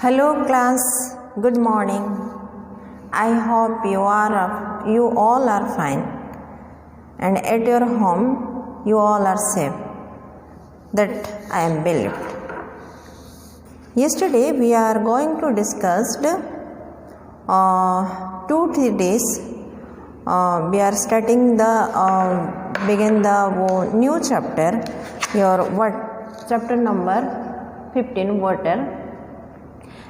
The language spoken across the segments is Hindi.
Hello class, good morning. I hope you all are fine and at your home you all are safe. That I am believed. Yesterday we are going to discuss 2-3 days. We are starting begin the new chapter. Chapter number 15, water.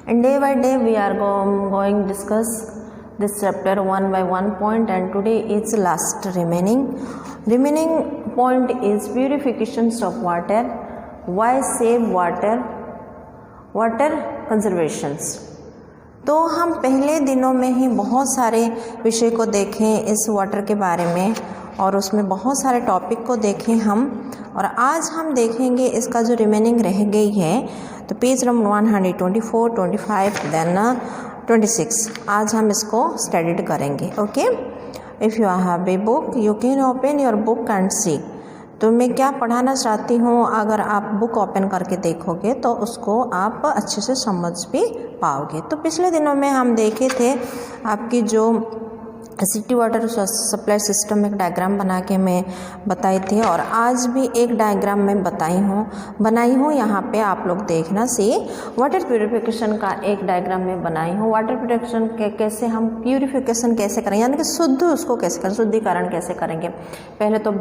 And day by day we are going to discuss this chapter one by one point, and today is last remaining point is purifications of water. Why save water conservations. तो हम पहले दिनों में ही बहुत सारे विषय को देखें इस वाटर के बारे में, और उसमें बहुत सारे टॉपिक को देखें हम, और आज हम देखेंगे इसका जो रिमेनिंग रह गई है, तो पेज नंबर 124, 25 देन 26 आज हम इसको स्टडीड करेंगे. Okay, if you have a book you can open your book and see. तो मैं क्या पढ़ाना चाहती हूँ, अगर आप बुक ओपन करके देखोगे तो उसको आप अच्छे से समझ भी पाओगे. तो पिछले दिनों में हम देखे थे आपकी जो सिटी वाटर सप्लाई सिस्टम एक डायग्राम बना के मैं बताई थी, और आज भी एक डायग्राम मैं बनाई हूँ. यहाँ पे आप लोग देखना सी वाटर प्यूरिफिकेशन का एक डायग्राम मैं बनाई हूँ. वाटर प्यूरिफिकेशन कैसे हम प्यूरिफिकेशन कैसे करें, यानी कि शुद्ध उसको कैसे करें, शुद्धिकरण कैसे करेंगे. पहले तो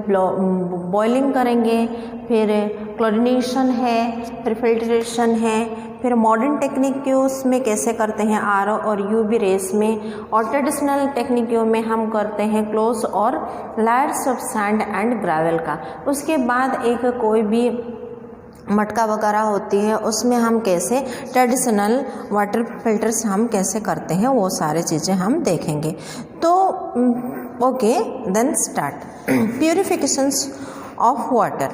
बॉइलिंग करेंगे, फिर क्लोरिनेशन है, फिर फिल्ट्रेशन है, फिर मॉडर्न टेक्निक में कैसे करते हैं आरओ और यूवी रेस में, और ट्रेडिशनल टेक्निक में हम करते हैं क्लोज और layers of sand and gravel का. उसके बाद एक कोई भी मटका वगैरह होती है उसमें हम कैसे ट्रेडिशनल वाटर फिल्टर्स हम कैसे करते हैं, वो सारी चीज़ें हम देखेंगे. तो okay, then start. Purifications of water,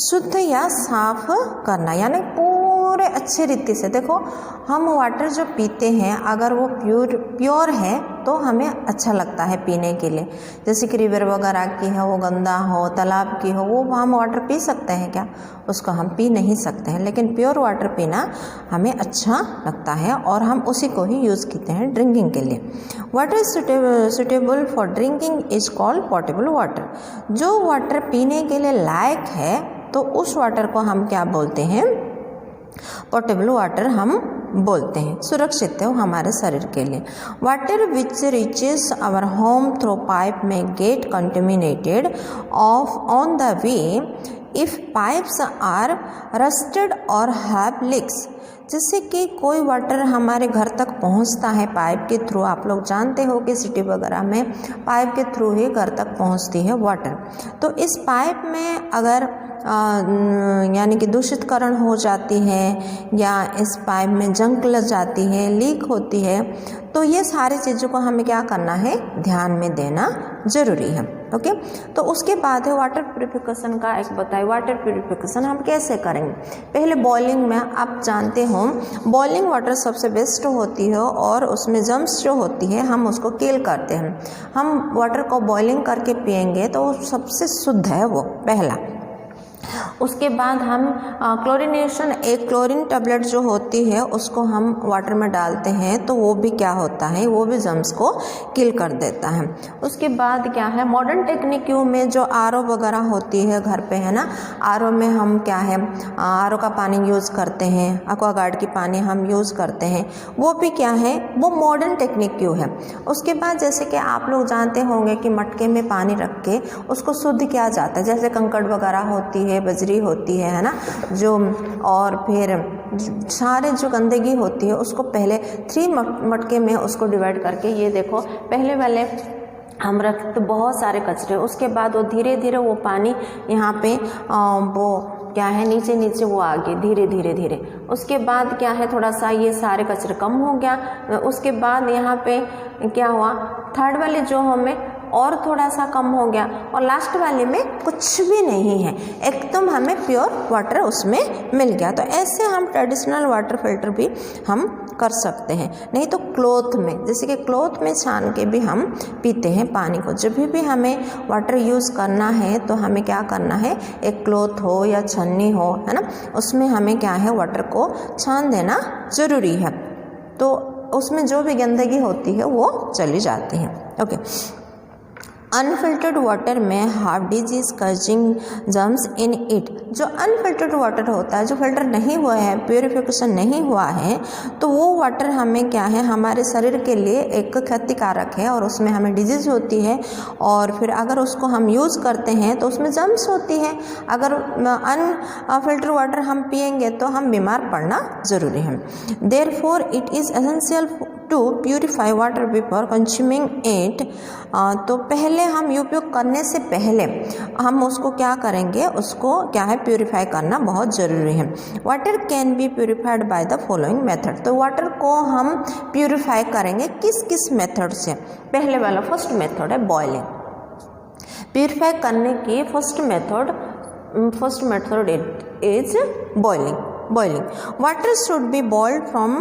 शुद्ध या साफ करना, यानी पूरे अच्छे रीति से. देखो, हम वाटर जो पीते हैं अगर वो प्योर है तो हमें अच्छा लगता है पीने के लिए. जैसे कि रिवर वगैरह की है, वो गंदा हो, तालाब की हो, वो हम वाटर पी सकते हैं क्या? उसको हम पी नहीं सकते हैं. लेकिन प्योर वाटर पीना हमें अच्छा लगता है और हम उसी को ही यूज़ करते हैं ड्रिंकिंग के लिए. Water suitable for drinking is called portable water. जो वाटर पीने के लिए लायक है तो उस वाटर को हम क्या बोलते हैं? पोर्टेबल वाटर हम बोलते हैं. सुरक्षित है वो हमारे शरीर के लिए. Water which reaches our home through pipe में get contaminated of on the way if pipes are rusted और हैव लीक्स. जैसे कि कोई वाटर हमारे घर तक पहुंचता है पाइप के थ्रू. आप लोग जानते हो कि सिटी वगैरह में पाइप के थ्रू ही घर तक पहुंचती है वाटर. तो इस पाइप में अगर यानी कि दूषितकरण हो जाती है, या इस पाइप में जंग लग जाती है, लीक होती है, तो ये सारी चीज़ों को हमें क्या करना है, ध्यान में देना ज़रूरी है. ओके, तो उसके बाद है वाटर प्यूरिफिकेशन का एक बताए. वाटर प्यूरिफिकेशन हम कैसे करेंगे? पहले बॉइलिंग में आप जानते हो बॉइलिंग वाटर सबसे बेस्ट होती है, और उसमें जर्म्स जो होती है हम उसको किल करते हैं. हम वाटर को बॉइलिंग करके पिएंगे तो वो सबसे शुद्ध है वो पहला. उसके बाद हम क्लोरिनेशन, एक क्लोरीन टैबलेट जो होती है उसको हम वाटर में डालते हैं, तो वो भी क्या होता है, वो भी जर्म्स को किल कर देता है. उसके बाद क्या है, मॉडर्न टेक्निक में जो आरओ वगैरह होती है घर पे, है ना, आरओ में हम क्या है, आरओ का पानी यूज़ करते हैं, एक्वागार्ड की पानी हम यूज़ करते हैं, वो भी क्या है, वो मॉडर्न टेक्निक है. उसके बाद जैसे कि आप लोग जानते होंगे कि मटके में पानी रख के उसको शुद्ध किया जाता है. जैसे कंकड़ वगैरह होती है, बजरी होती है ना, जो, और फिर सारे जो गंदगी होती है उसको पहले 3 मटके में उसको डिवाइड करके, ये देखो पहले वाले हम रखते बहुत सारे कचरे, उसके बाद वो धीरे धीरे वो पानी यहाँ पे वो क्या है, नीचे वो आगे धीरे. उसके बाद क्या है, थोड़ा सा ये सारे कचरे कम हो गया. उसके बाद यहाँ पे क्या हुआ, थर्ड वाले जो हमें और थोड़ा सा कम हो गया, और लास्ट वाले में कुछ भी नहीं है, एकदम हमें प्योर वाटर उसमें मिल गया। तो ऐसे हम ट्रेडिशनल वाटर फिल्टर भी हम कर सकते हैं। नहीं तो क्लॉथ में, जैसे कि क्लॉथ में छान के भी हम पीते हैं पानी को। जब भी हमें वाटर यूज़ करना है तो हमें क्या करना है, एक क्लॉथ हो या छन्नी हो, है ना, उसमें हमें क्या है, वाटर को छान देना ज़रूरी है। तो उसमें जो भी गंदगी होती है वो चली जाती है। ओके, अनफिल्टर्ड वाटर में have disease causing germs in it. जो अनफिल्टर्ड वाटर होता है, जो फिल्टर नहीं हुआ है, प्योरीफिकेशन नहीं हुआ है, तो वो वाटर हमें क्या है, हमारे शरीर के लिए एक क्षतिकारक है और उसमें हमें डिजीज़ होती है। और फिर अगर उसको हम यूज़ करते हैं तो उसमें जर्म्स होती है। अगर अनफिल्टर्ड वाटर हम पिएंगे तो हम बीमार पड़ना ज़रूरी है। Therefore it is essential to purify water before consuming it. तो पहले हम उपयोग करने से पहले हम उसको क्या करेंगे, उसको क्या है, प्यूरिफाई करना बहुत ज़रूरी है। Water can be purified by the following method. तो वाटर को हम प्यूरिफाई करेंगे किस किस मेथड से। पहले वाला फर्स्ट मेथड है बॉइलिंग। प्यूरिफाई करने की first method is boiling. Water should be boiled from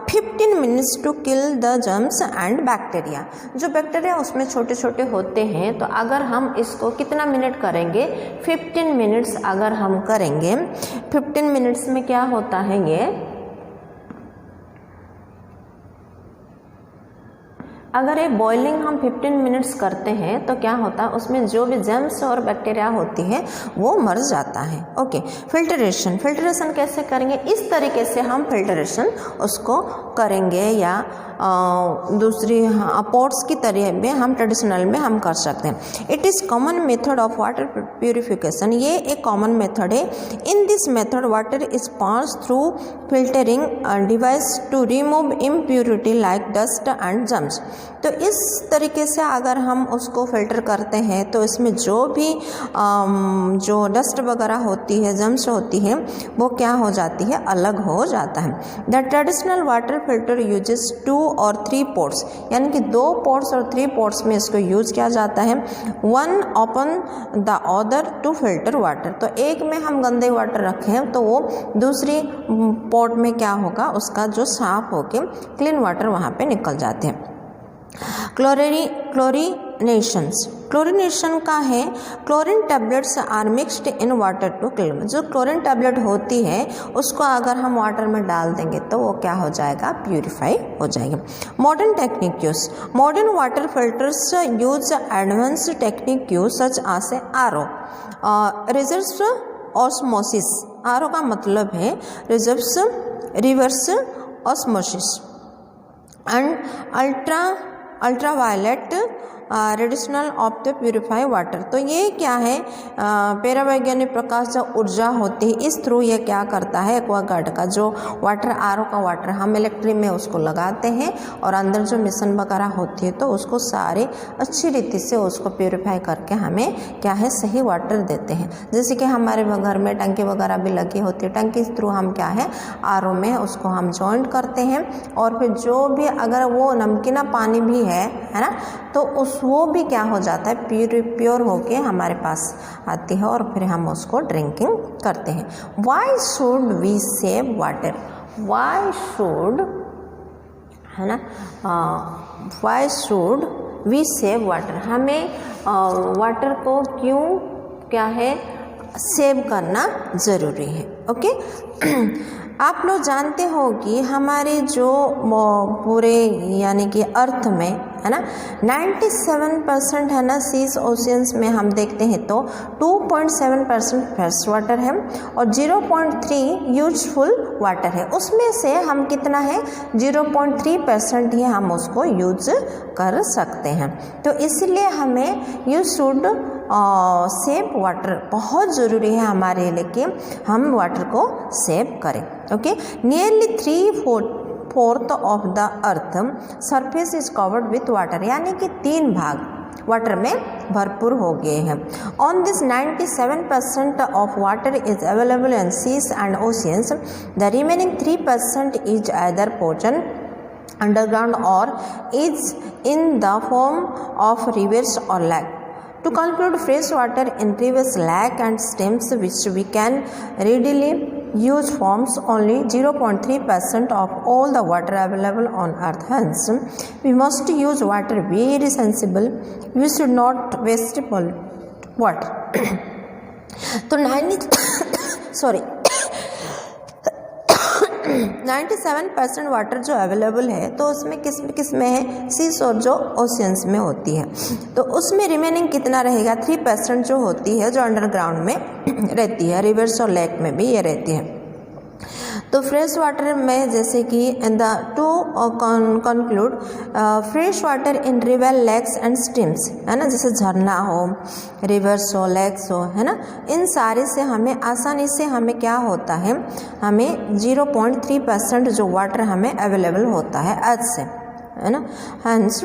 15 minutes to kill the germs and bacteria। जो बैक्टीरिया उसमें छोटे छोटे होते हैं, तो अगर हम इसको कितना मिनट करेंगे, 15 मिनट्स अगर हम करेंगे, 15 मिनट्स में क्या होता है, ये अगर ये बॉइलिंग हम 15 मिनट्स करते हैं तो क्या होता है, उसमें जो भी जर्म्स और बैक्टीरिया होती है वो मर जाता है। ओके, फिल्टरेशन कैसे करेंगे, इस तरीके से हम फिल्टरेशन उसको करेंगे, या दूसरी पॉट्स की तरह में हम ट्रेडिशनल में हम कर सकते हैं। It is common method of water purification. ये एक कॉमन मेथड है। In this method water is pass through filtering device to remove impurity like dust and germs. तो इस तरीके से अगर हम उसको फिल्टर करते हैं तो इसमें जो भी जो डस्ट वगैरह होती है, जर्म्स होती है, वो क्या हो जाती है, अलग हो जाता है। The traditional water filter uses 2 और 3 पोर्ट्स, यानी कि 2 पोर्ट्स और 3 पोर्ट्स में इसको यूज किया जाता है। One open the other to filter water. तो एक में हम गंदे वाटर रखें तो वो दूसरी पोर्ट में क्या होगा, उसका जो साफ होके क्लीन वाटर वहाँ पे निकल जाते हैं। क्लोरीनेशन का है, chlorine tablets are mixed in water to clean. जो क्लोरीन टैबलेट होती है उसको अगर हम वाटर में डाल देंगे तो वो क्या हो जाएगा, प्यूरिफाई हो जाएगा। Modern technique use, modern water filters use advance technique use such as RO, reverse osmosis. RO का मतलब है reverse osmosis and ultraviolet radiation of the purify water. तो ये क्या है, पैरावैज्ञानिक प्रकाश जो ऊर्जा होती है, इस थ्रू ये क्या करता है, एक्वागार्ड का जो वाटर, आरओ का वाटर हम इलेक्ट्रिक में उसको लगाते हैं और अंदर जो मिशन वगैरह होती है तो उसको सारे अच्छी रीति से उसको प्यूरिफाई करके हमें क्या है, सही वाटर देते हैं। जैसे कि हमारे घर में टंकी वगैरह भी लगी होती है, टंकी के थ्रू हम क्या है, आरओ में उसको हम जॉइंट करते हैं, और फिर जो भी अगर वो नमकीना पानी भी है ना, तो वो भी क्या हो जाता है, प्योर होके हमारे पास आती है और फिर हम उसको ड्रिंकिंग करते हैं। Why should we save water, why should, है ना, why should we save water. हमें वाटर को क्यों क्या है, सेव करना ज़रूरी है। ओके, आप लोग जानते हो कि हमारे जो पूरे यानी कि अर्थ में है ना 97% है ना सीज ओशियंस में हम देखते हैं तो 2.7% फ्रेश वाटर है और 0.3 यूजफुल वाटर है। उसमें से हम कितना है 0.3% ही हम उसको यूज कर सकते हैं। तो इसलिए हमें यू शुड सेव वाटर बहुत ज़रूरी है हमारे लिए कि हम वाटर को सेव करें। Okay, nearly 3/4 of the earth surface is covered with water, यानी कि 3 भाग वाटर में भरपूर हो गए हैं। On this 97% of water is available in seas and oceans, the remaining 3% is other portion underground or is in the form of rivers or lake. To conclude, fresh water in rivers, lake and streams which we can readily use forms only 0.3% of all the water available on earth. Hence, we must use water very sensible. We should not waste water. तो 97% वाटर जो अवेलेबल है तो उसमें किस में है, सीस और जो ओशियंस में होती है। तो उसमें रिमेनिंग कितना रहेगा, 3% जो होती है जो अंडरग्राउंड में रहती है, रिवर्स और लेक में भी ये रहती है। तो फ्रेश वाटर में जैसे कि in the to conclude fresh water in river, lakes and streams, है ना, जैसे झरना हो, रिवर्स हो, लेक्स हो, है ना, इन सारे से हमें आसानी से हमें क्या होता है, हमें 0.3% जो वाटर हमें अवेलेबल होता है अर्थ से, है ना। हैंस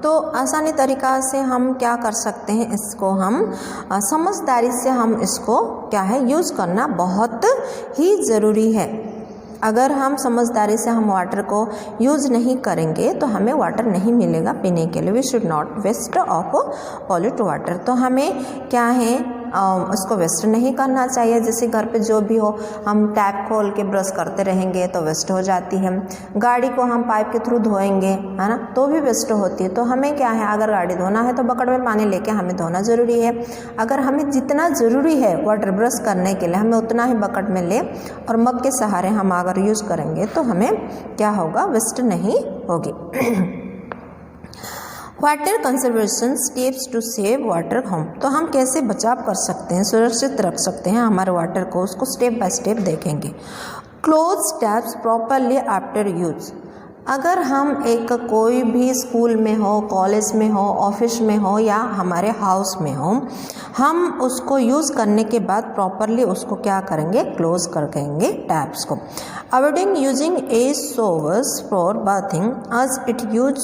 तो आसानी तरीक़ा से हम क्या कर सकते हैं, इसको हम समझदारी से हम इसको क्या है यूज़ करना बहुत ही ज़रूरी है। अगर हम समझदारी से हम वाटर को यूज़ नहीं करेंगे तो हमें वाटर नहीं मिलेगा पीने के लिए। We should not waste of pollute water. तो हमें क्या है उसको वेस्ट नहीं करना चाहिए। जैसे घर पे जो भी हो, हम टैप खोल के ब्रश करते रहेंगे तो वेस्ट हो जाती है। गाड़ी को हम पाइप के थ्रू धोएंगे, है ना, तो भी वेस्ट होती है। तो हमें क्या है, अगर गाड़ी धोना है तो बकेट में पानी लेके हमें धोना ज़रूरी है। अगर हमें जितना ज़रूरी है वाटर ब्रश करने के लिए, हमें उतना ही बकेट में ले और मग के सहारे हम अगर यूज़ करेंगे तो हमें क्या होगा, वेस्ट नहीं होगी। Water conservation steps to save water home. तो हम कैसे बचाव कर सकते हैं, सुरक्षित रख सकते हैं हमारे वाटर को, उसको स्टेप बाय स्टेप देखेंगे। Close taps properly after use. अगर हम एक कोई भी स्कूल में हो, कॉलेज में हो, ऑफिस में हो या हमारे हाउस में हो, हम उसको यूज़ करने के बाद प्रॉपरली उसको क्या करेंगे, क्लोज कर देंगे टैप्स को। Avoiding using a showers for bathing as it use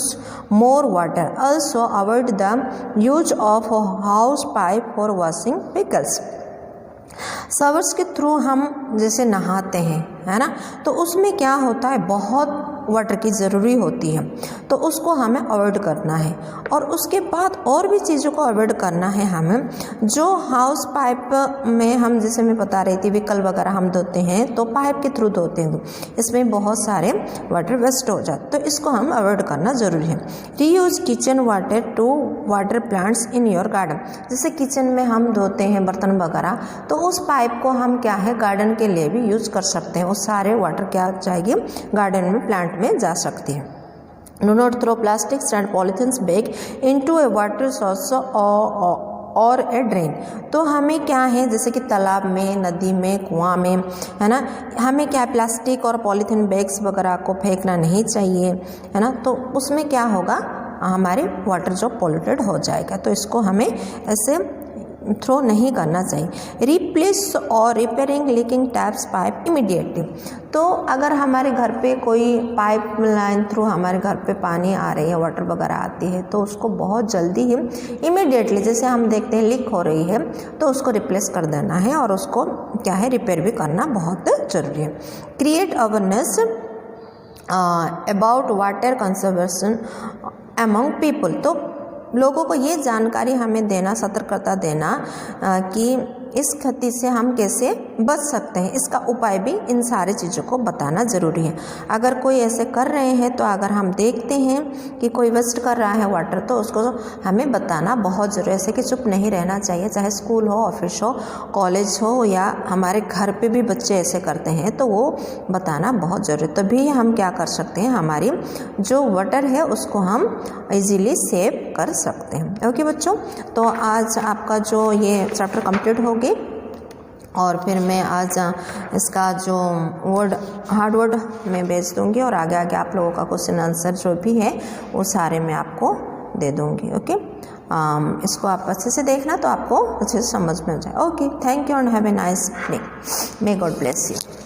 more water. Also avoid the use of house pipe for washing vehicles. Showers के थ्रू हम जैसे नहाते हैं, है ना, तो उसमें क्या होता है, बहुत वाटर की ज़रूरी होती है, तो उसको हमें अवॉइड करना है। और उसके बाद और भी चीज़ों को अवॉइड करना है हमें। जो हाउस पाइप में हम, जैसे मैं बता रही थी, व्हीकल वगैरह हम धोते हैं तो पाइप के थ्रू धोते हैं, इसमें बहुत सारे वाटर वेस्ट हो जाते, तो इसको हम अवॉइड करना ज़रूरी है। Reuse kitchen water to water plants in your garden. जैसे किचन में हम धोते हैं बर्तन वगैरह, तो उस पाइप को हम क्या है गार्डन के लिए भी यूज़ कर सकते हैं। उस सारे वाटर क्या चाहिए, गार्डन में, प्लांट में जा सकती है। Do not throw plastics and polythenes bag into a water source और ए ड्रेन। तो हमें क्या है, जैसे कि तालाब में, नदी में, कुआं में, है ना, हमें क्या प्लास्टिक और पॉलीथीन बैग्स वगैरह को फेंकना नहीं चाहिए, है ना। तो उसमें क्या होगा, हमारे वाटर जो पॉल्यूटेड हो जाएगा। तो इसको हमें ऐसे थ्रो नहीं करना चाहिए। रिप्लेस और repairing leaking taps pipe immediately. तो अगर हमारे घर पे कोई पाइप लाइन थ्रू हमारे घर पे पानी आ रही है, वाटर वगैरह आती है, तो उसको बहुत जल्दी ही इमीडिएटली, जैसे हम देखते हैं लीक हो रही है, तो उसको रिप्लेस कर देना है और उसको क्या है रिपेयर भी करना बहुत ज़रूरी है। Create awareness about water conservation among people. तो लोगों को ये जानकारी हमें देना, सतर्कता देना कि इस क्षति से हम कैसे बच सकते हैं, इसका उपाय भी इन सारी चीज़ों को बताना ज़रूरी है। अगर कोई ऐसे कर रहे हैं, तो अगर हम देखते हैं कि कोई वेस्ट कर रहा है वाटर, तो उसको हमें बताना बहुत ज़रूरी है। ऐसे कि चुप नहीं रहना चाहिए, चाहे स्कूल हो, ऑफिस हो, कॉलेज हो या हमारे घर पे भी बच्चे ऐसे करते हैं, तो वो बताना बहुत ज़रूरी है। तभी हम क्या कर सकते हैं, हमारी जो वाटर है उसको हम इजीली सेव कर सकते हैं। ओके बच्चों, तो आज आपका जो ये चैप्टर कंप्लीट हो गया और फिर मैं आज इसका जो हार्ड वर्ड मैं भेज दूंगी और आगे आगे आप लोगों का क्वेश्चन आंसर जो भी है वो सारे मैं आपको दे दूंगी। ओके, इसको आप अच्छे से देखना तो आपको अच्छे से समझ में आ जाए। Okay, thank you and have a nice day. May God bless you.